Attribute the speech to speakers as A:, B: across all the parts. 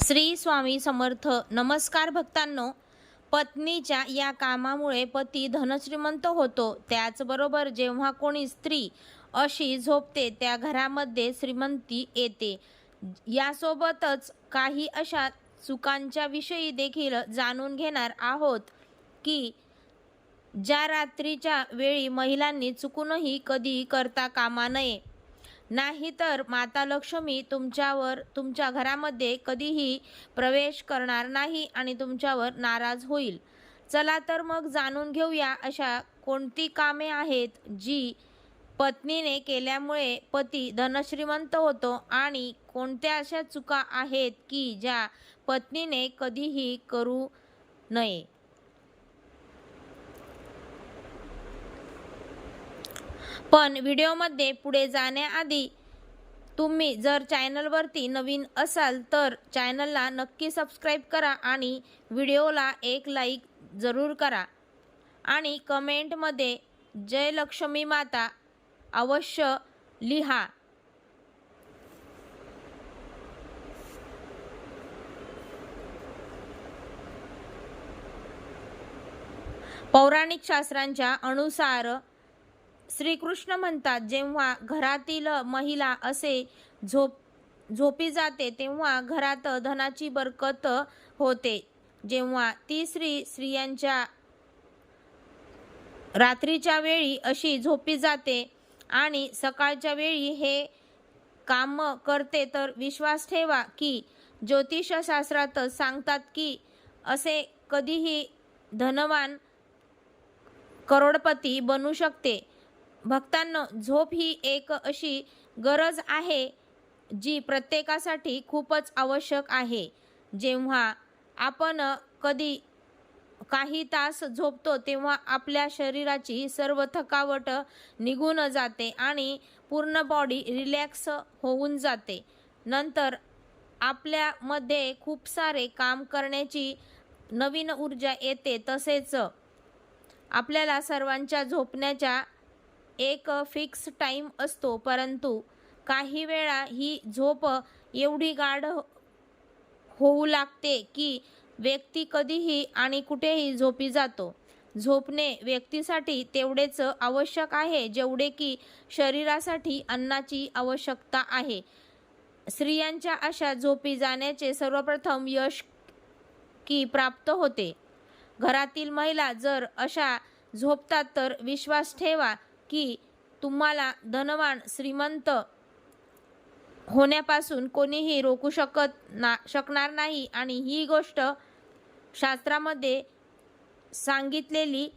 A: श्री स्वामी समर्थ. नमस्कार भक्तांनो. पत्नीच्या या कामामुळे पती धनश्रीमंत होतो. त्याचबरोबर जेव्हा कोणी स्त्री अशी झोपते त्या घरामध्ये श्रीमंती येते. यासोबतच काही अशा चुकांच्या विषयी देखील जाणून घेणार आहोत की ज्या रात्रीच्या वेळी महिलांनी चुकूनही कधी करता कामा नये. नाहीतर माता लक्ष्मी तुमच्या घरामध्ये कधीही प्रवेश करणार नाही आणि तुमच्यावर नाराज होईल. चला तर मग जाणून घेऊया अशा कोणती कामे आहेत जी पत्नीने केल्यामुळे पती धनश्रीमंत होतो आणि कोणत्या अशा चुका आहेत की ज्या पत्नीने कधीही करू नये. पण व्हिडिओमध्ये पुढे जाण्याआधी तुम्ही जर चॅनलवरती नवीन असाल तर चॅनलला नक्की सबस्क्राईब करा आणि व्हिडिओला एक लाईक जरूर करा आणि कमेंटमध्ये जय लक्ष्मी माता अवश्य लिहा. पौराणिक शास्त्रांच्या अनुसार श्रीकृष्ण म्हणतात, जेव्हा घरातील महिला असे झोपी जाते तेव्हा घरात धनाची बरकत होते. जेव्हा ती स्त्रियांच्या रात्रीच्या वेळी अशी झोपी जाते आणि सकाळच्या वेळी हे काम करते तर विश्वास ठेवा की ज्योतिषशास्त्रात सांगतात की असे कधीही धनवान करोडपती बनू शकते. भक्तांनो, झोप ही एक अशी गरज आहे जी प्रत्येकासाठी खूपच आवश्यक आहे. जेव्हा आपण काही तास झोपतो तेव्हा आपल्या शरीराची सर्व थकावट निघून जाते आणि पूर्ण बॉडी रिलॅक्स होऊन जाते. नंतर आपल्यामध्ये खूप सारे काम करण्याची नवीन ऊर्जा येते. तसेच आपल्याला सर्वांच्या झोपण्याच्या एक फिक्स टाइम असतो, परंतु काही वेळा ही झोप एवढी गाढ होऊ लागते की व्यक्ती कधीही आणि कुठेही झोपी जातो. झोपणे व्यक्तीसाठी तेवढेच आवश्यक आहे जेवढे की शरीरासाठी अन्नाची आवश्यकता आहे. स्त्रियांच्या अशा झोपी जाण्याचे सर्वप्रथम यश की प्राप्त होते. घरातील महिला जर अशा झोपतात तर विश्वास ठेवा की तुम्हाला धनवान श्रीमंत होण्यापासून कोणीही रोखू शकणार नाही आणि ही गोष्ट शास्त्रामध्ये सांगितलेली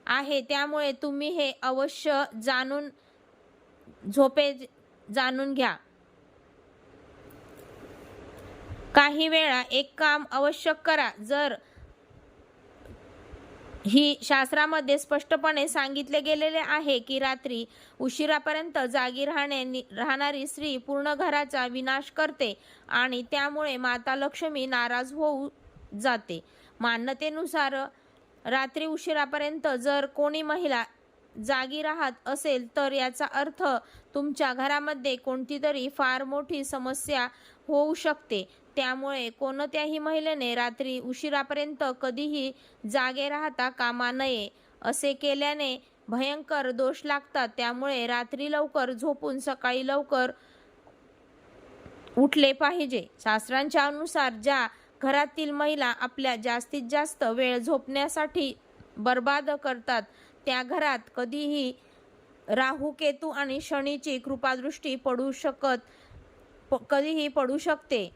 A: आहे. त्यामुळे तुम्ही हे अवश्य जाणून घ्या. काही वेळा एक काम आवश्यक करा. जर ही शास्त्रामध्ये स्पष्टपणे सांगितले गेलेले आहे की रात्री उशिरापर्यंत जागी राहणारी स्त्री पूर्ण घराचा विनाश करते आणि त्यामुळे माता लक्ष्मी नाराज होऊ जाते. मान्यतेनुसार रात्री उशिरापर्यंत जर कोणी महिला जागी राहत असेल तर याचा अर्थ तुमच्या घरामध्ये कोणतीतरी फार मोठी समस्या होऊ शकते. त्यामुळे कोणत्याही महिलेने रात्री उशिरापर्यंत कधीही जागे राहता कामा नये. असे केल्याने भयंकर दोष लागतात. त्यामुळे रात्री लवकर झोपून सकाळी लवकर उठले पाहिजे. शास्त्रांच्या अनुसार ज्या घरातील महिला आपल्या जास्तीत जास्त वेळ झोपण्यासाठी बर्बाद करतात त्या घरात कधीही राहू, केतू आणि शनीची कृपादृष्टी कधीही पडू शकते.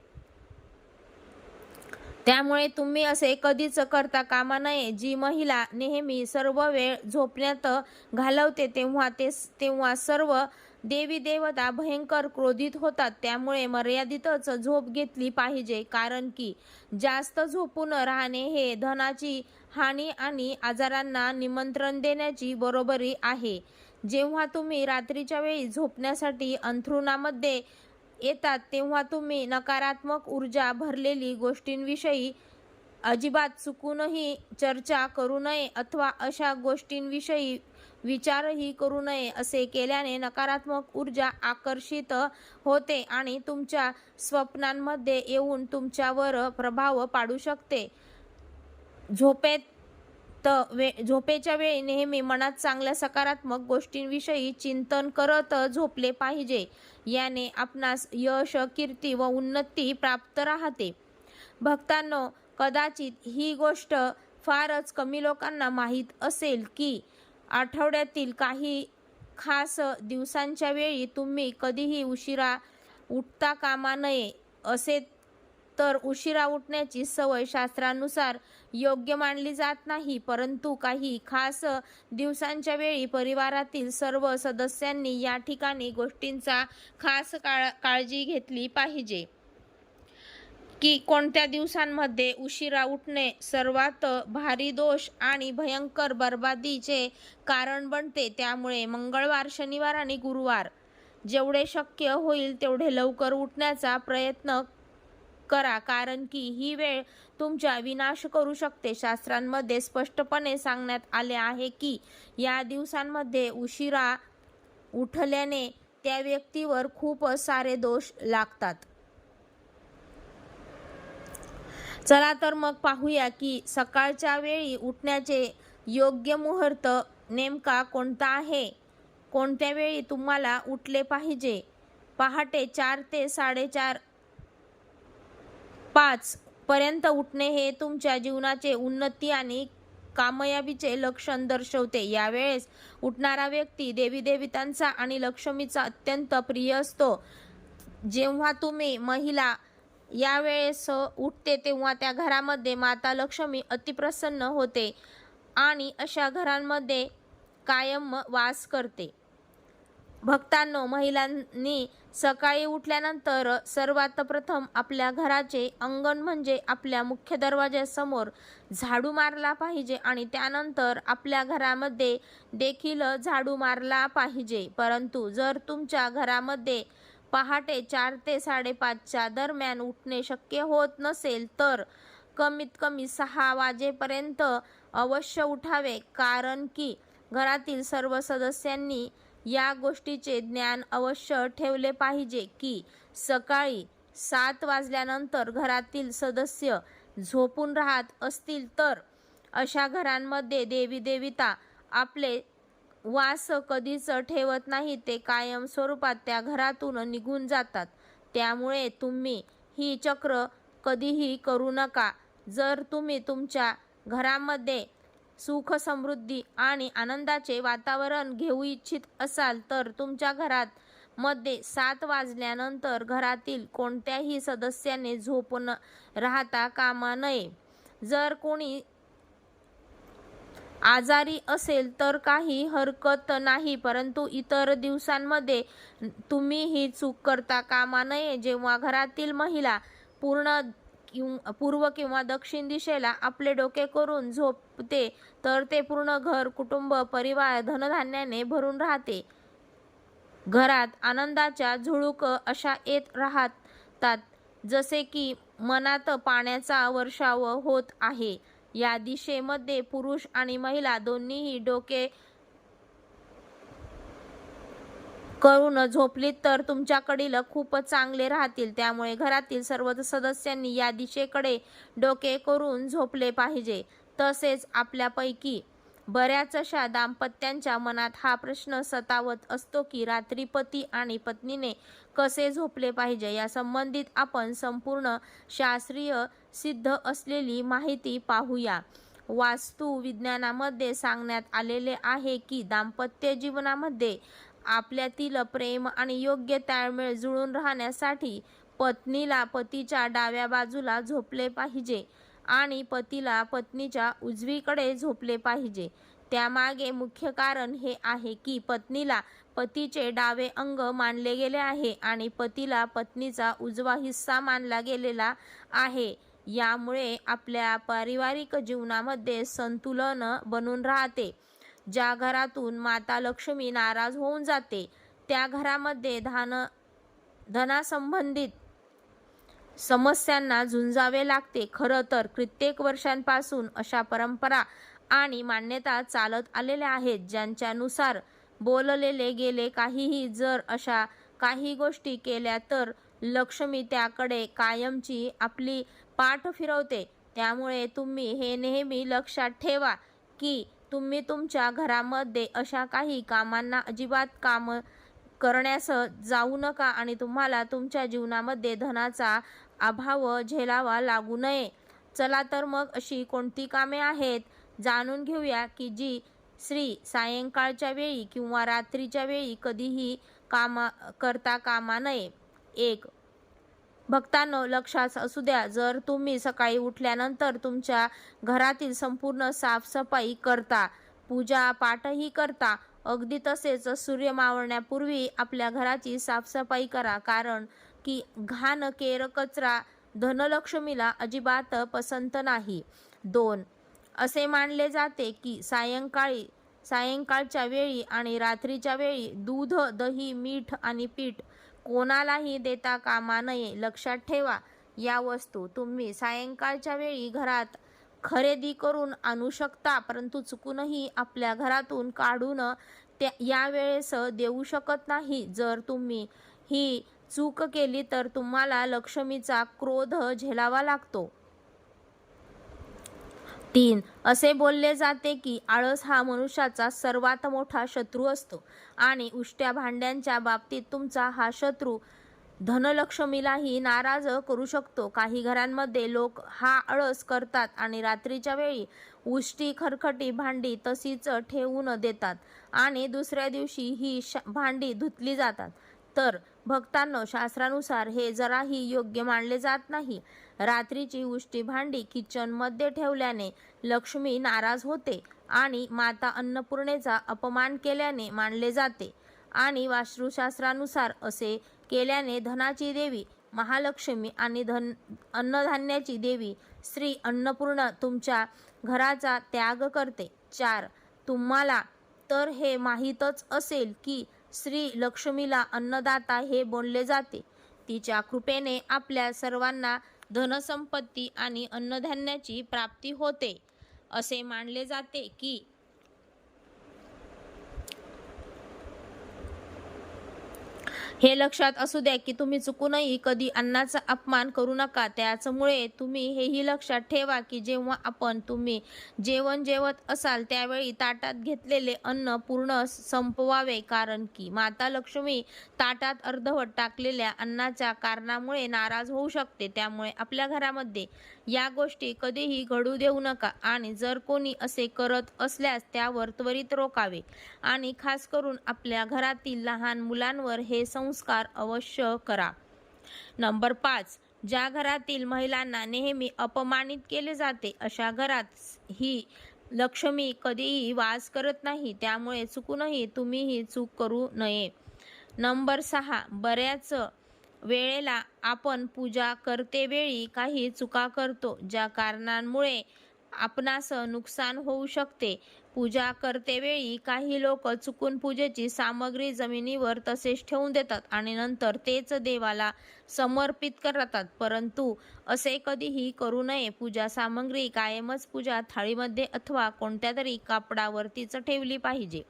A: त्यामुळे तुम्ही असे कधीच करता कामा नये. जी महिला नेहमी सर्व वेळ झोपण्यात घालवते तेव्हा सर्व देवी देवता भयंकर क्रोधित होतात. त्यामुळे मर्यादितच झोप घेतली पाहिजे, कारण की जास्त झोपून राहणे हे धनाची हानी आणि आजारांना निमंत्रण देण्याची बरोबरी आहे. जेव्हा तुम्ही रात्रीच्या वेळी झोपण्यासाठी अंथरुणामध्ये येतात तेव्हा तुम्ही नकारात्मक ऊर्जा भरलेली गोष्टींविषयी अजिबात चुकूनही चर्चा करू नये अथवा अशा गोष्टींविषयी विचारही करू नये. असे केल्याने नकारात्मक ऊर्जा आकर्षित होते आणि तुमच्या स्वप्नांमध्ये येऊन तुमच्यावर प्रभाव पाडू शकते. झोपेच्या वेळी नेहमी मनात चांगल्या सकारात्मक गोष्टींविषयी चिंतन करत झोपले पाहिजे. याने आपणास यश, कीर्ती व उन्नती प्राप्त राहते. भक्तांनो, कदाचित ही गोष्ट फारच कमी लोकांना माहीत असेल की आठवड्यातील काही खास दिवसांच्या वेळी तुम्ही कधीही उशिरा उठता कामा नये. असे तर उशिरा उठण्याची सवय शास्त्रानुसार योग्य मानली जात नाही, परंतु काही खास दिवसांच्या वेळी परिवारातील सर्व सदस्यांनी या ठिकाणी गोष्टींचा खास काळजी घेतली पाहिजे की कोणत्या दिवसांमध्ये उशिरा उठणे सर्वात भारी दोष आणि भयंकर बर्बादीचे कारण बनते. त्यामुळे मंगळवार, शनिवार आणि गुरुवार जेवढे शक्य होईल तेवढे लवकर उठण्याचा प्रयत्न करा, कारण की ही वेळ तुमचा विनाश करू शकते. शास्त्रांमध्ये स्पष्टपणे सांगण्यात आले आहे की या दिवसांमध्ये उशिरा उठल्याने त्या व्यक्तीवर खूप सारे दोष लागतात. चला तर मग पाहूया की सकाळच्या वेळी उठण्याचे योग्य मुहूर्त नेमका कोणता आहे. कोणत्या वेळी तुम्हाला उठले पाहिजे? पहाटे 4 ते 4:30-5 पर्यंत उठणे हे तुमच्या जीवनाचे उन्नती आणि कामयाबीचे लक्षण दर्शवते. यावेळेस उठणारा व्यक्ती देवी देवतांचा आणि लक्ष्मीचा अत्यंत प्रिय असतो. जेव्हा तुम्ही महिला यावेळेस उठते तेव्हा त्या घरामध्ये माता लक्ष्मी अतिप्रसन्न होते आणि अशा घरांमध्ये कायम वास करते. भक्तांनो, महिलांनी सकाळी उठल्यानंतर सर्वात प्रथम आपल्या घराचे अंगण म्हणजे आपल्या मुख्य दरवाजासमोर झाडू मारला पाहिजे आणि त्यानंतर आपल्या घरामध्ये देखील झाडू मारला पाहिजे. परंतु जर तुमच्या घरामध्ये पहाटे 4 ते 5:30च्या दरम्यान उठणे शक्य होत नसेल तर कमीत कमी 6 वाजेपर्यंत अवश्य उठावे, कारण की घरातील सर्व सदस्यांनी या गोष्टीचे ज्ञान अवश्य ठेवले पाहिजे की सकाळी 7 वाजल्यानंतर घरातील सदस्य झोपून राहत असतील तर अशा घरांमध्ये देवी देवता आपले वास कधीच ठेवत नाही. ते कायम स्वरूपात त्या घरातून निघून जातात. त्यामुळे तुम्ही ही चक्र कधीही करू नका. जर तुम्ही तुमच्या घरामध्ये सुख, समृद्धी आणि आनंदाचे वातावरण घेऊ इच्छित असाल तर तुमच्या घरात मध्ये 7 वाजल्यानंतर घरातील कोणत्याही सदस्याने झोपून राहता कामा नये. जर कोणी आजारी असेल तर काही हरकत नाही, परंतु इतर दिवसांमध्ये तुम्ही ही चूक करता कामा नये. जेव्हा घरातील महिला पूर्व किंवा दक्षिण दिशेला आपले डोके करून झोपते तर ते पूर्ण घर, कुटुंब, परिवार धनधान्याने भरून राहते. घरात आनंदाच्या झुळूक अशा येत राहतात जसे की मनात पाण्याचा वर्षाव होत आहे. या दिशेमध्ये पुरुष आणि महिला दोन्हीही डोके करून झोपलीत तर तुमच्याकडील खूप चांगले राहतील. त्यामुळे घरातील सर्व सदस्यांनी या दिशेकडे डोके करून झोपले पाहिजे. तसेच आपल्यापैकी बऱ्याचशा दाम्पत्यांच्या मनात हा प्रश्न सतावत असतो की रात्री पती आणि पत्नीने कसे झोपले पाहिजे. या संबंधित आपण संपूर्ण शास्त्रीय सिद्ध असलेली माहिती पाहूया. वास्तु विज्ञानामध्ये सांगण्यात आलेले आहे की दाम्पत्य जीवनामध्ये आपल्यातील प्रेम आणि योग्य ताळमेळ जुळून राहण्यासाठी पत्नीला पतीच्या डाव्या बाजूला झोपले पाहिजे आणि पतीला पत्नीच्या उजवीकडे झोपले पाहिजे. त्यामागे मुख्य कारण हे आहे की पत्नीला पतीचे डावे अंग मानले गेले आहे आणि पतीला पत्नीचा उजवा हिस्सा मानला गेलेला आहे. यामुळे आपल्या पारिवारिक जीवनामध्ये संतुलन बनून राहते. ज्या घरातून माता लक्ष्मी नाराज होऊन जाते त्या घरामध्ये धनासंबंधित समस्यांना झुंजावे लागते. खरं तर कित्येक वर्षांपासून अशा परंपरा आणि मान्यता चालत आलेल्या आहेत, ज्यांच्यानुसार बोललेले गेले काहीही जर अशा काही गोष्टी केल्या तर लक्ष्मी त्याकडे कायमची आपली पाठ फिरवते. त्यामुळे तुम्ही हे नेहमी लक्षात ठेवा की तुम्ही तुमच्या घरामध्ये अशा काही कामांना अजिबात काम करण्यास जाऊ नका आणि तुम्हाला तुमच्या जीवनामध्ये धनाचा अभाव झेलावा लागू नये. चला तर मग अशी कोणती कामे आहेत जाणून घेऊया की जी स्त्री सायंकाळच्या वेळी किंवा रात्रीच्या वेळी कधीही करता कामा नये. 1. भक्तांनो, लक्षात असू द्या, जर तुम्ही सकाळी उठल्यानंतर तुमच्या घरातील संपूर्ण साफसफाई करता, पूजा पाठही करता, अगदी तसेच सूर्य मावळण्यापूर्वी आपल्या घराची साफसफाई करा, कारण की घाण केर कचरा धनलक्ष्मीला अजिबात पसंत नाही. 2. असे मानले जाते की सायंकाळच्या वेळी आणि रात्रीच्या वेळी दूध, दही, मीठ आणि पीठ कोणालाही देता कामा नये. लक्षात ठेवा, या वस्तू तुम्ही सायंकाळच्या वेळी घरात खरेदी करून आणू शकता, परंतु चुकूनही आपल्या घरातून काढून यावेळेस देऊ शकत नाही. जर तुम्ही ही चूक केली तर तुम्हाला लक्ष्मीचा क्रोध झेलावा लागतो. 3. असे बोलले जाते की आळस हा मनुष्याचा सर्वात मोठा शत्रू असतो आणि उष्ट्या भांड्यांच्या बाबतीत तुमचा हा शत्रू धनलक्ष्मीलाही नाराज करू शकतो. काही घरांमध्ये लोक हा आळस करतात आणि रात्रीच्या वेळी उष्टी खरकटी भांडी तशीच ठेवून देतात आणि दुसऱ्या दिवशी ही भांडी धुतली जातात. तर भक्तांनो, शास्त्रानुसार हे जराही योग्य मानले जात नाही. रात्रीची उष्टी भांडी किचनमध्ये ठेवल्याने लक्ष्मी नाराज होते आणि माता अन्नपूर्णेचा अपमान केल्याने मानले जाते आणि वास्तुशास्त्रानुसार असे केल्याने धनाची देवी महालक्ष्मी आणि अन्नधान्याची देवी श्री अन्नपूर्णा तुमच्या घराचा त्याग करते. 4. तुम्हाला तर हे माहीतच असेल की श्री लक्ष्मीला अन्नदाता हे बोलले जाते. तिच्या कृपेने आपल्या सर्वांना धनसंपत्ती आणि अन्नधान्याची प्राप्ती होते. असे मानले जाते की हे लक्षात असू द्या की तुम्ही चुकूनही कधी अन्नाचा अपमान करू नका. त्याचमुळे तुम्ही हेही लक्षात ठेवा की जेव्हा तुम्ही जेवण जेवत असाल त्यावेळी ताटात घेतलेले अन्न पूर्ण संपवावे, कारण की माता लक्ष्मी ताटात अर्धवट टाकलेल्या अन्नाच्या कारणामुळे नाराज होऊ शकते. त्यामुळे आपल्या घरामध्ये या गोष्टी कधीही घडू देऊ नका आणि जर कोणी असे करत असल्यास त्यावर त्वरित रोकावे आणि खास करून आपल्या घरातील लहान मुलांवर हे संस्कार अवश्य करा. नंबर 5. ज्या घरातील महिलांना नेहमी अपमानित केले जाते अशा घरात ही लक्ष्मी कधीही वास करत नाही. त्यामुळे चुकूनही तुम्ही ही चूक करू नये. नंबर 6. बऱ्याच वेळेला आपण पूजा करतेवेळी काही चुका करतो ज्या कारणांमुळे आपणास नुकसान होऊ शकते. पूजा करतेवेळी काही लोक चुकून पूजेची सामग्री जमिनीवर तसेच ठेवून देतात आणि नंतर तेच देवाला समर्पित करतात, परंतु असे कधीही करू नये. पूजा सामग्री कायमच पूजा थाळीमध्ये अथवा कोणत्या तरी कापडावरतीच ठेवली पाहिजे.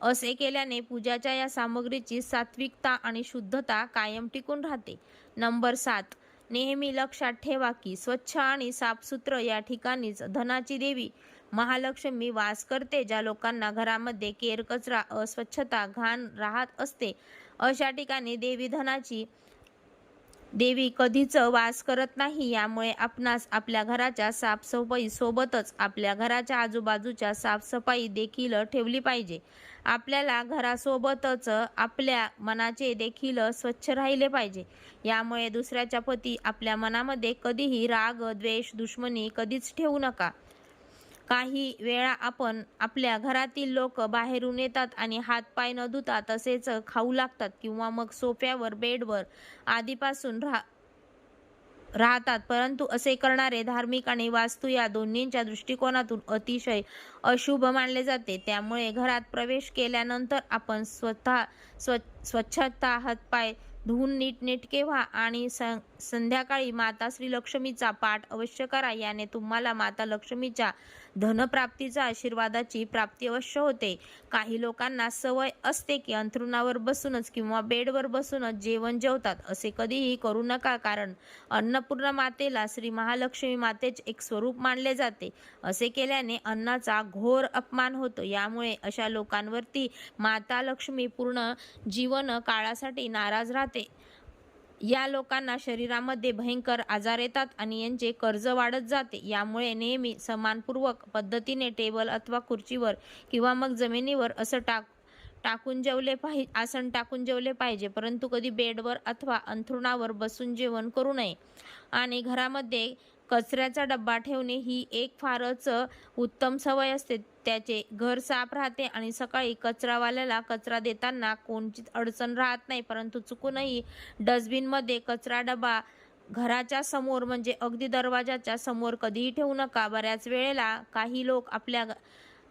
A: असे केल्याने पूजाच्या या सामग्रीची सात्विकता आणि शुद्धता कायम टिकून राहते. नंबर 7. नेहमी लक्षात ठेवा की स्वच्छ आणि साफसुथरं या ठिकाणीच धनाची देवी महालक्ष्मी वास करते. ज्या लोकांना घरामध्ये केर कचरा, अस्वच्छता, घाण राहत असते अशा ठिकाणी धनाची देवी कधीच वास करत नाही. यामुळे आपणास आपल्या घराच्या साफसफाई सोबतच आपल्या घराच्या आजूबाजूच्या साफसफाई देखील ठेवली पाहिजे. आपल्याला घरासोबतच आपल्या मनाचे देखील स्वच्छ राहिले पाहिजे. यामुळे दुसऱ्याच्या प्रती आपल्या मनामध्ये कधीही राग, द्वेष, दुश्मनी कधीच ठेवू नका. काही वेळा आपण आपल्या घरातील लोक बाहेरून येतात आणि हातपाय न धुता तसेच खाऊ लागतात किंवा मग सोफ्यावर, बेडवर आधीपासून राहतात, परंतु असे करणारे धार्मिक आणि वास्तू या दोन्हींच्या दृष्टिकोनातून अतिशय अशुभ मानले जाते. त्यामुळे घरात प्रवेश केल्यानंतर आपण स्वच्छता, हातपाय धुवून नीटनेटके व्हा आणि संध्याकाळी माता श्री लक्ष्मीचा पाठ अवश्य करा. याने तुम्हाला माता लक्ष्मीच्या धनप्राप्तीचा आशीर्वादाची प्राप्ती अवश्य होते. काही लोकांना सवय असते की अंथरुणावर बसूनच किंवा बेडवर बसूनच जेवण जेवतात. असे कधीही करू नका, कारण अन्नपूर्णा मातेला श्री महालक्ष्मी मातेचे एक स्वरूप मानले जाते. असे केल्याने अन्नाचा घोर अपमान होतो. यामुळे अशा लोकांवरती माता लक्ष्मी पूर्ण जीवन काळासाठी नाराज राहते. या लोकांना शरीरामध्ये भयंकर आजार येतात आणि यांचे कर्ज वाढत जाते. यामुळे नेहमी सन्मानपूर्वक पद्धतीने टेबल अथवा खुर्चीवर किंवा मग जमिनीवर असं आसन टाकून जेवले पाहिजे, परंतु कधी बेडवर अथवा अंथरुणावर बसून जेवण करू नये. आणि घरामध्ये कचऱ्याचा डब्बा ठेवणे ही एक फारच उत्तम सवय असते. त्याचे घर साफ राहते आणि सकाळी कचरावाल्याला कचरा देताना कोणतीच अडचण राहत नाही. परंतु चुकूनही डस्टबिनमध्ये कचरा डबा घराच्या समोर म्हणजे अगदी दरवाजाच्या समोर कधीही ठेवू नका. बऱ्याच वेळेला काही लोक आपल्या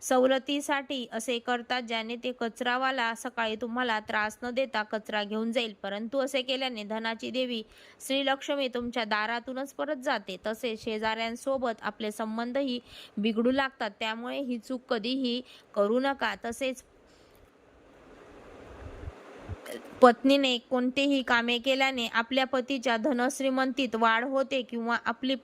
A: सवलतीसाठी असे करतात, ज्याने ते कचरावाला सकाळी तुम्हाला त्रास न देता कचरा घेऊन जाईल. परंतु असे केल्याने धनाची देवी श्री लक्ष्मी तुमच्या दारातूनच परत जाते. तसेच शेजाऱ्यांसोबत आपले संबंधही बिघडू लागतात. त्यामुळे ही चूक कधीही करू नका. तसेच पत्नीने कोणतेही कामे केल्याने आपल्या पतीच्या धनश्रीमंतीत वाढ होते किंवा आपली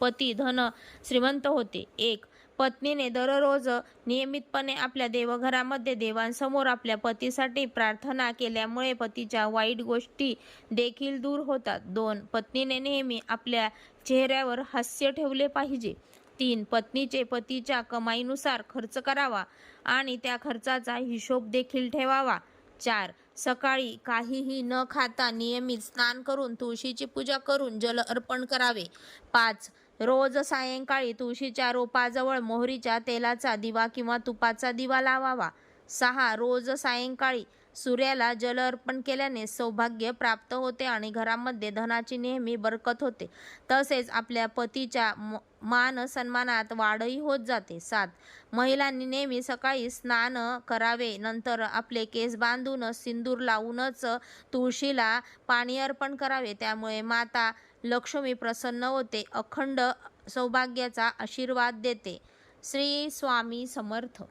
A: पती धन श्रीमंत होते. 1. पत्नीने दररोज नियमितपणे आपल्या देवघरामध्ये देवांसमोर आपल्या पतीसाठी प्रार्थना केल्यामुळे पतीच्या वाईट गोष्टी देखील दूर होतात. 2. पत्नीने नेहमी आपल्या चेहऱ्यावर हास्य ठेवले पाहिजे. 3. पत्नीचे पतीच्या कमाईनुसार खर्च करावा आणि त्या खर्चाचा हिशोब देखील ठेवावा. 4. सकाळी काहीही न खाता नियमित स्नान करून तुळशीची पूजा करून जल अर्पण करावे. 5. रोज सायंकाळी तुळशीच्या रोपाजवळ मोहरीच्या तेलाचा दिवा किंवा तुपाचा दिवा लावावा. 6. रोज सायंकाळी सूर्याला जल अर्पण केल्याने सौभाग्य प्राप्त होते आणि घरामध्ये धनाची नेहमी बरकत होते. तसेच आपल्या पतीच्या मान सन्मानात वाढही होत जाते. 7. महिलांनी नेहमी सकाळी स्नान करावे. नंतर आपले केस बांधून सिंदूर लावूनच तुळशीला पाणी अर्पण करावे. त्यामुळे माता लक्ष्मी प्रसन्न होते, अखंड सौभाग्याचा आशीर्वाद देते. श्री स्वामी समर्थ.